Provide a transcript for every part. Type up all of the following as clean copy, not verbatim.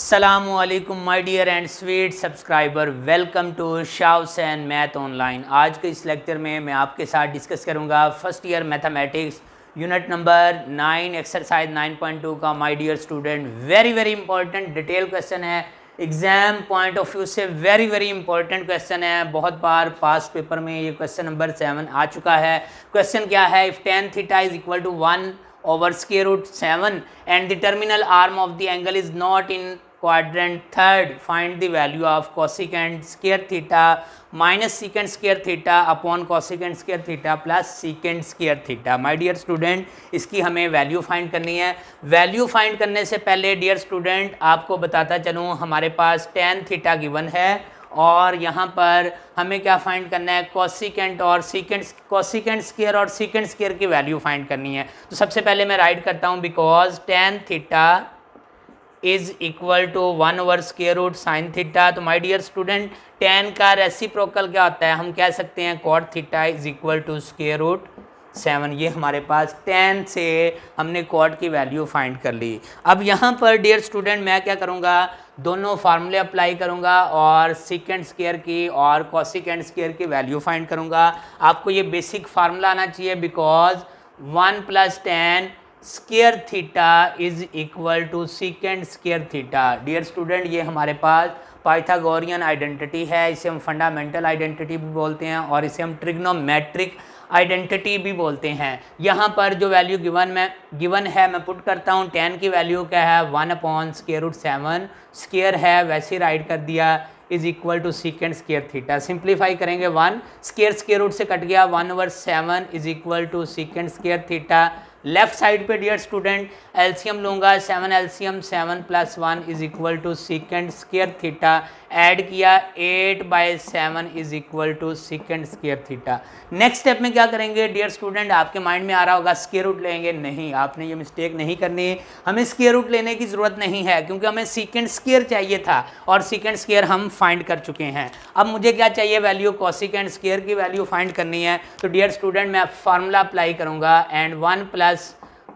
अस्सलामुअलैकुम my dear and sweet subscriber, welcome to Shah Hussain math online. आज के इस लेक्चर में मैं आपके साथ डिस्कस करूंगा first year mathematics unit number 9 exercise 9.2 का। My dear student, very very important detail question है, एग्जाम पॉइंट ऑफ व्यू से वेरी वेरी इंपॉर्टेंट क्वेश्चन है। बहुत बार पास पेपर में ये क्वेश्चन नंबर 7 आ चुका है। क्वेश्चन क्या है? If tan theta is equal to 1 over square root 7 and the terminal arm of the angle is not in quadrant third, find the value of cosecant square theta minus secant square theta upon cosecant square theta plus secant square theta। my dear student, इसकी हमें value find करनी है। Value find करने से पहले dear student आपको बताता चलूँ, हमारे पास tan थीटा गिवन है और यहाँ पर हमें क्या फाइंड करना है? कोसिकेंट और सीकेंट, कोसिकेंट स्क्वायर और सीकेंट स्क्वायर की वैल्यू फाइंड करनी है। तो सबसे पहले मैं राइट करता हूँ, because tan theta is equal to 1 over square root sine theta. तो माय डियर स्टूडेंट, tan का रेसिप्रोकल क्या होता है? हम कह सकते हैं cot theta is equal to square root 7। ये हमारे पास tan से हमने cot की वैल्यू फाइंड कर ली। अब यहाँ पर डियर स्टूडेंट मैं क्या करूँगा? दोनों फार्मूले अप्लाई करूँगा और सीकेंट स्क्वायर की और कोसिकेंट स्क्वायर की वैल्यू फाइंड करूँगा। आपको ये बेसिक फार्मूला आना चाहिए, because 1 plus tan square theta is equal to secant square theta. Dear student, ये हमारे पास पाइथागोरियन आइडेंटिटी है, इसे हम फंडामेंटल आइडेंटिटी भी बोलते हैं और इसे हम ट्रिग्नोमेट्रिक आइडेंटिटी भी बोलते हैं। यहाँ पर जो वैल्यू गिवन है मैं पुट करता हूँ। tan की वैल्यू क्या है? 1 अपॉन स्क्वायर रूट 7, स्क्वायर है वैसे ही राइट कर दिया, is equal to secant square theta. Simplify करेंगे 1 स्क्वायर रूट से कट गया, 1 over 7 is equal to secant square theta. Left side पे डियर स्टूडेंट एलसीएम लूँगा, 7 LCM 7 plus 1 is equal to secant square theta. Add किया 8/7 is equal to secant square theta. Next step में क्या करेंगे dear student? आपके mind में आ रहा होगा स्क्वायर रूट लेंगे। नहीं, आपने ये मिस्टेक नहीं करनी, हमें स्क्वायर रूट लेने की ज़रूरत नहीं है, क्योंकि हमें सीकेंट स्क्वायर चाहिए था और सीकेंट स्क्वायर हम फाइंड कर चुके हैं। अब मुझे क्या चाहिए? वैल्यू कोसिकेंट स्क्वायर की वैल्यू फाइंड करनी है। तो डियर स्टूडेंट मैं फार्मूला अप्लाई करूँगा and 1 plus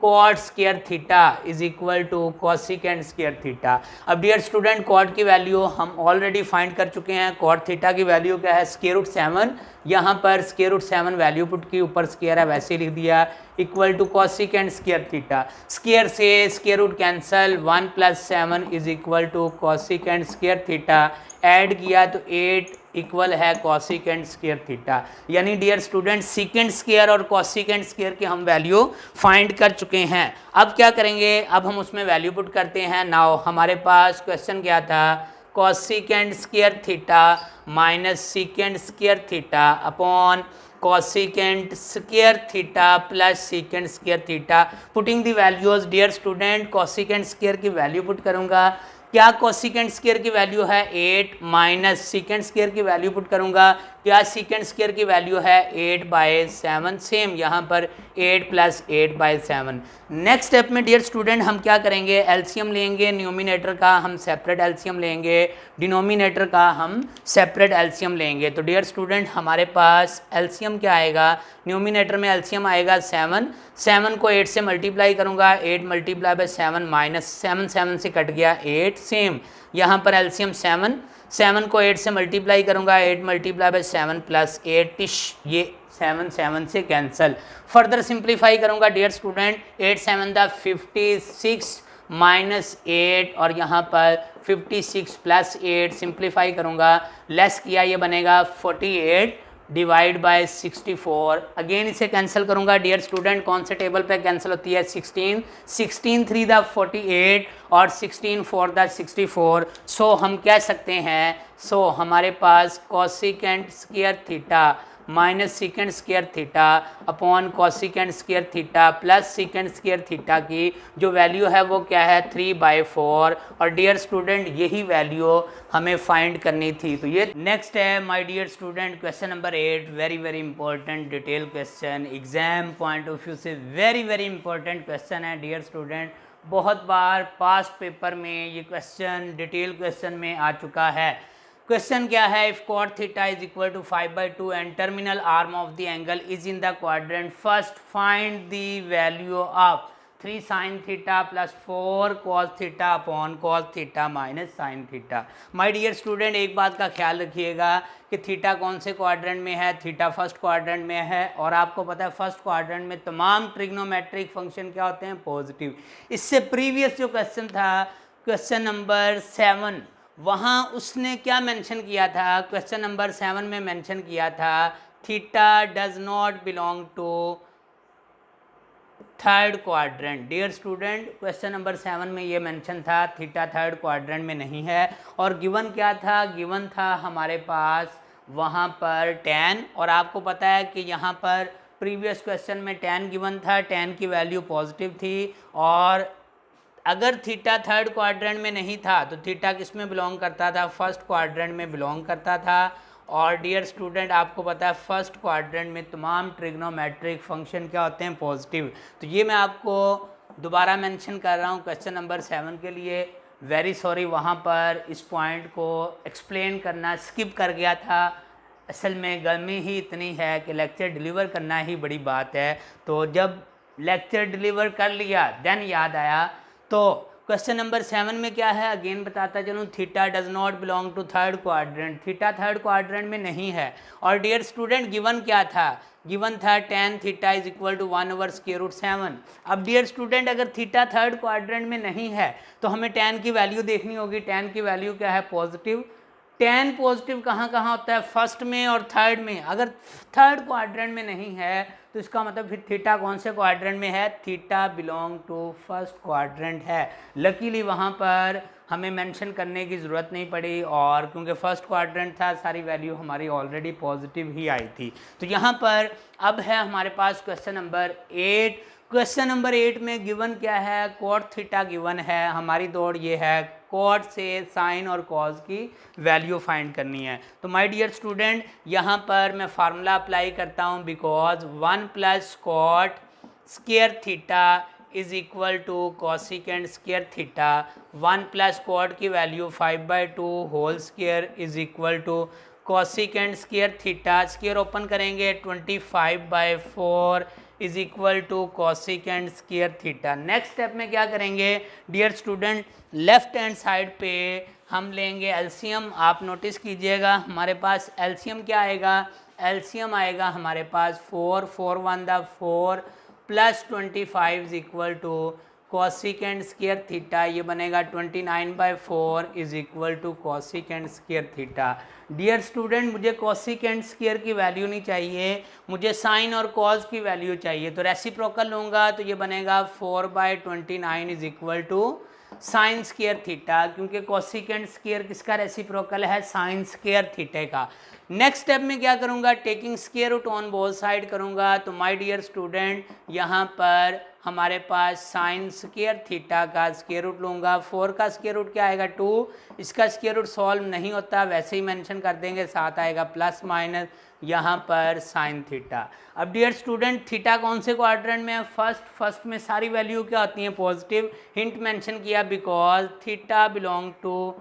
cot square theta is equal to cosecant square theta. अब डियर स्टूडेंट cot की वैल्यू हम ऑलरेडी फाइंड कर चुके हैं। cot थीटा की वैल्यू क्या है? Square root 7। यहाँ पर स्क्वायर रूट 7 वैल्यू पुट की, ऊपर स्क्वायर है वैसे लिख दिया, equal to cosecant square theta. Square से square root cancel, 1 plus 7 is equal to cosecant square theta. Add किया तो 8 इक्वल है कोसिकेंट स्क्वायर थीटा। यानी डियर स्टूडेंट सीकेंट स्क्वायर और कोसिकेंट स्क्वायर की हम वैल्यू फाइंड कर चुके हैं। अब क्या करेंगे? अब हम उसमें वैल्यू पुट करते हैं। नाउ हमारे पास क्वेश्चन क्या था? Cosecant square theta minus secant square theta upon cosecant square theta plus secant square theta. Putting the values dear student, cosecant square की वैल्यू पुट करूंगा। क्या कोसिकेंट स्क्वायर की वैल्यू है? 8 माइनस सीकेंट स्क्वायर की value put करूंगा। क्या secant square की value है? 8/7। सेम यहाँ पर 8 प्लस 8/7। नेक्स्ट स्टेप में डियर स्टूडेंट हम क्या करेंगे? एलसीएम लेंगे, न्यूमिनेटर का हम सेपरेट एलसीएम लेंगे, डिनोमिनेटर का हम सेपरेट एलसीएम लेंगे। तो डियर स्टूडेंट हमारे पास एलसीएम क्या आएगा? न्यूमिनेटर में एलसीएम आएगा 7 को 8 से मल्टीप्लाई करूंगा, 8 मल्टीप्लाई बाय 7 माइनस 7 से कट गया 8। सेम यहाँ पर एलसीएम 7 को 8 से मल्टीप्लाई करूंगा, 8 मल्टीप्लाई बाय 7 प्लस 8, ये 7 से कैंसिल। फर्दर सिंप्लीफाई करूंगा डियर स्टूडेंट, 8 7 दा 56 माइनस 8 और यहाँ पर 56 प्लस 8 सिंप्लीफाई करूंगा, लेस किया ये बनेगा 48 डिवाइड बाय 64। अगेन इसे कैंसिल करूंगा डियर स्टूडेंट, कौन से टेबल पे कैंसिल होती है? 16 3 दा 48 और 16 4 दा 64। सो हम कह सकते हैं, सो हमारे पास cosecant square theta minus secant square theta upon cosecant square theta plus secant square theta की जो वैल्यू है वो क्या है? 3/4। और डियर स्टूडेंट यही वैल्यू हमें फाइंड करनी थी। तो ये नेक्स्ट है my dear student question number 8। Very very important detail question, exam point of view से वेरी वेरी इंपॉर्टेंट क्वेश्चन है डियर स्टूडेंट। बहुत बार पास्ट पेपर में ये क्वेश्चन डिटेल क्वेश्चन में आ चुका है। क्वेश्चन क्या है? If cot theta is equal to 5/2 and terminal arm of the angle is in the quadrant, first find the value of 3 sine theta plus 4 cos theta upon cos theta minus sine theta. My dear student, एक बात का ख्याल रखिएगा कि theta कौन से quadrant में है, थीटा फर्स्ट क्वाड्रेंट में है, और आपको पता है फर्स्ट क्वाड्रेंट में तमाम ट्रिग्नोमेट्रिक फंक्शन क्या होते हैं, पॉजिटिव। इससे प्रीवियस जो क्वेश्चन था, क्वेश्चन नंबर 7, वहाँ उसने क्या मेंशन किया था, क्वेश्चन नंबर 7 में मेंशन किया था theta does not belong to third quadrant. Dear student, question number 7 में ये मेंशन था थीटा थर्ड क्वाड्रेंट में नहीं है। और गिवन क्या था, गिवन था हमारे पास वहाँ पर tan, और आपको पता है कि यहाँ पर प्रीवियस क्वेश्चन में tan गिवन था, tan की वैल्यू पॉजिटिव थी। और अगर थीटा थर्ड क्वाड्रेंट में नहीं था तो थीटा किस में बिलोंग करता था, फर्स्ट क्वाड्रेंट में बिलोंग करता था। और डियर स्टूडेंट, आपको पता है फर्स्ट क्वाड्रेंट में तमाम ट्रिग्नोमेट्रिक फंक्शन क्या होते हैं, पॉजिटिव। तो ये मैं आपको दोबारा मेंशन कर रहा हूँ क्वेश्चन नंबर 7 के लिए। वेरी सॉरी, वहाँ पर इस पॉइंट को एक्सप्लेन करना स्किप कर गया था। असल में गर्मी ही इतनी है कि लेक्चर डिलीवर करना ही बड़ी बात है। तो जब लेक्चर डिलीवर कर लिया देन याद आया। तो क्वेश्चन नंबर 7 में क्या है, अगेन बताता चलूँ, theta does not belong to third quadrant, theta third quadrant में नहीं है। और डियर स्टूडेंट, गिवन क्या था, गिवन था tan theta is equal to 1/√7। अब डियर स्टूडेंट, अगर थीटा थर्ड क्वाड्रेंट में नहीं है तो हमें tan की वैल्यू देखनी होगी। tan की वैल्यू क्या है, पॉजिटिव। tan पॉजिटिव कहाँ कहाँ होता है, फर्स्ट में और थर्ड में। अगर थर्ड क्वाड्रेंट में नहीं है तो इसका मतलब फिर थीटा कौन से क्वाड्रेंट में है, theta belong to first quadrant है। लकीली वहाँ पर हमें मेंशन करने की ज़रूरत नहीं पड़ी, और क्योंकि फर्स्ट क्वाड्रेंट था सारी वैल्यू हमारी ऑलरेडी पॉजिटिव ही आई थी। तो यहाँ पर अब है हमारे पास क्वेश्चन नंबर 8। क्वेश्चन नंबर 8 में गिवन क्या है, कॉट थीटा गिवन है। हमारी दौड़ ये है कॉट से साइन और कॉज की वैल्यू फाइंड करनी है। तो माय डियर स्टूडेंट, यहाँ पर मैं फार्मूला अप्लाई करता हूँ, because 1 plus cot square theta is equal to cosecant square theta. 1 plus cot की value 5/2 whole square is equal to cosecant square theta. Square open करेंगे 25/4 is equal to cosecant square theta. Next step में क्या करेंगे dear student, left hand side पे हम लेंगे LCM. आप notice कीजिएगा हमारे पास एलसीएम क्या आएगा, एलसीएम आएगा हमारे पास 4 4 1 4 plus 25 is equal to cosecant square theta. ये बनेगा 29/4 is equal to cosecant square theta. Dear student, मुझे कॉसिकेंड स्क्वायर की वैल्यू नहीं चाहिए, मुझे साइन और कॉज की वैल्यू चाहिए। तो रेसिप्रोकल लूँगा तो ये बनेगा 4/29 is equal to sine square theta, क्योंकि कॉसिकेंड स्क्वायर किसका रेसिप्रोकल है, साइन स्क्वायर थीटे का। नेक्स्ट स्टेप में क्या करूँगा, taking square root on both side करूँगा। तो माय डियर स्टूडेंट, यहाँ पर हमारे पास साइन स्क्वायर थीटा का स्क्वायर रूट लूँगा। 4 का स्क्वायर रूट क्या आएगा 2, इसका स्क्वायर रूट सॉल्व नहीं होता, वैसे ही मेंशन कर देंगे, साथ आएगा प्लस माइनस यहाँ पर साइन थीटा। अब डियर स्टूडेंट, थीटा कौन से क्वाड्रेंट में है, फर्स्ट में सारी वैल्यू क्या होती हैं, पॉजिटिव। हिंट मेंशन किया because theta belong to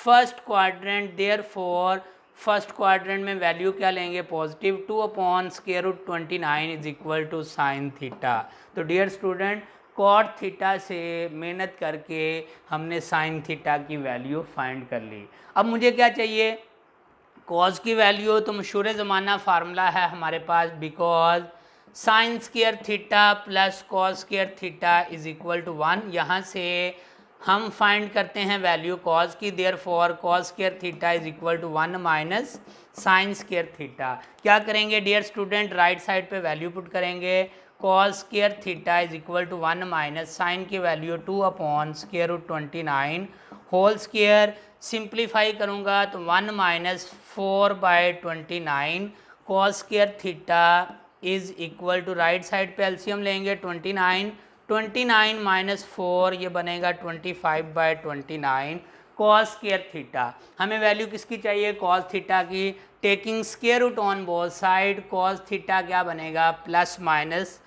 first quadrant, therefore first quadrant में वैल्यू क्या लेंगे, positive. 2/√29 is equal to sine theta. तो डियर स्टूडेंट, कॉट थीटा से मेहनत करके हमने साइन थीटा की वैल्यू फाइंड कर ली। अब मुझे क्या चाहिए, कॉज की वैल्यू। तो मशहूर ज़माना फार्मूला है हमारे पास, because sine square theta plus cos square theta is equal to 1। यहाँ से हम फाइंड करते हैं वैल्यू कॉज की, therefore cos square theta is equal to 1 minus sine square theta. क्या करेंगे डियर स्टूडेंट, राइट साइड पे वैल्यू पुट करेंगे। Cos square theta is equal to 1 minus sine की वैल्यू 2/√29 होल स्क्वायर। सिंप्लीफाई करूँगा तो 1 minus 4/29 cos square theta is equal to, right side पे LCM लेंगे 29 minus 4, ये बनेगा 25/29 कॉस स्क्वायर थीटा। हमें वैल्यू किसकी चाहिए, कॉस थीटा की। Taking square root on both side, cos theta क्या बनेगा, प्लस माइनस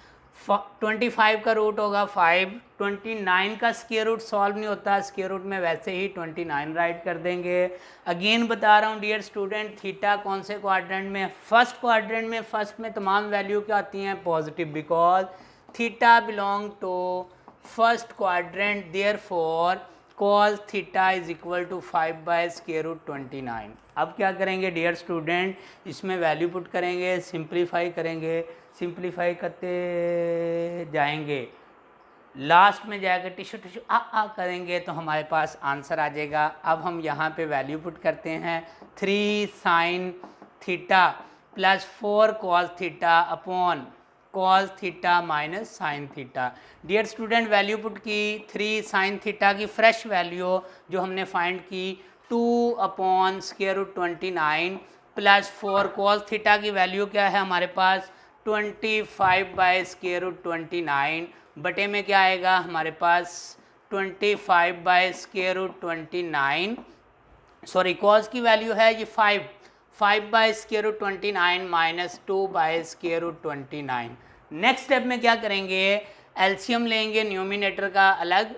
25 का रूट होगा 5, 29 का स्क्वायर रूट सॉल्व नहीं होता, स्क्वायर रूट में वैसे ही 29 राइट कर देंगे। अगेन बता रहा हूँ डियर स्टूडेंट, थीटा कौन से क्वाड्रेंट में, फर्स्ट क्वाड्रेंट में। फर्स्ट में तमाम वैल्यू क्या आती हैं, positive, because theta belong to first quadrant, therefore cos theta is equal to 5/√29। अब क्या करेंगे डियर स्टूडेंट, इसमें वैल्यू पुट करेंगे, सिंप्लीफाई करेंगे, सिंप्लीफाई करते जाएंगे, लास्ट में जाकर टिश्यू टिश्यू आ करेंगे तो हमारे पास आंसर आ जाएगा। अब हम यहाँ पे वैल्यू पुट करते हैं 3 sin theta plus 4 cos theta upon cos theta minus sine theta. Dear student value put की 3 sin थीटा की फ्रेश वैल्यू जो हमने फाइंड की 2/√29 प्लस 4 cos थीटा की वैल्यू क्या है हमारे पास 25/√29 बटे में क्या आएगा हमारे पास 25/√29, सॉरी cos की वैल्यू है ये 5/√29 माइनस 2/√29। नेक्स्ट स्टेप में क्या करेंगे, एलसीएम लेंगे न्यूमिनेटर का अलग,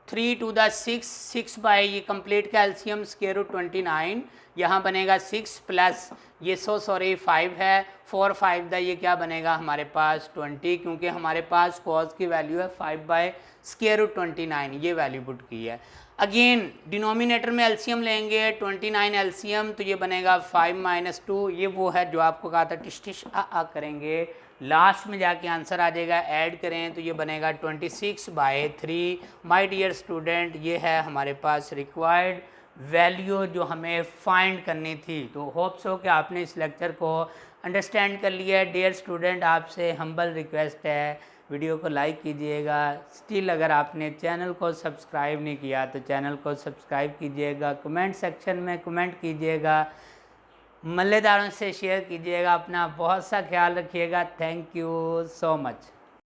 3 to the 6 बाई ये कंप्लीट का एलसीएम √29, यहाँ बनेगा 6 प्लस ये 5 है, 4 5 ये क्या बनेगा हमारे पास 20, क्योंकि हमारे पास cos की वैल्यू है 5/√29, ये वैल्यू पुट की है। अगेन डिनोमिनेटर में एलसीएम लेंगे 29 एलसीएम तो ये बनेगा 5 - 2, ये वो है जो आपको कहा था टिश टिश आ करेंगे, लास्ट में जाके आंसर आ जाएगा, ऐड करें तो ये बनेगा 26/3। माय डियर स्टूडेंट ये है हमारे पास रिक्वायर्ड वैल्यू जो हमें फाइंड करनी थी। तो होप्स हो कि आपने इस लेक्चर को अंडरस्टैंड कर लिया है। डियर स्टूडेंट आपसे हम्बल रिक्वेस्ट है वीडियो को लाइक कीजिएगा, स्टिल अगर आपने चैनल को सब्सक्राइब नहीं किया तो चैनल को सब्सक्राइब कीजिएगा, कमेंट सेक्शन में कमेंट कीजिएगा, मल्लेदारों से शेयर कीजिएगा, अपना बहुत सा ख्याल रखिएगा। Thank you so much.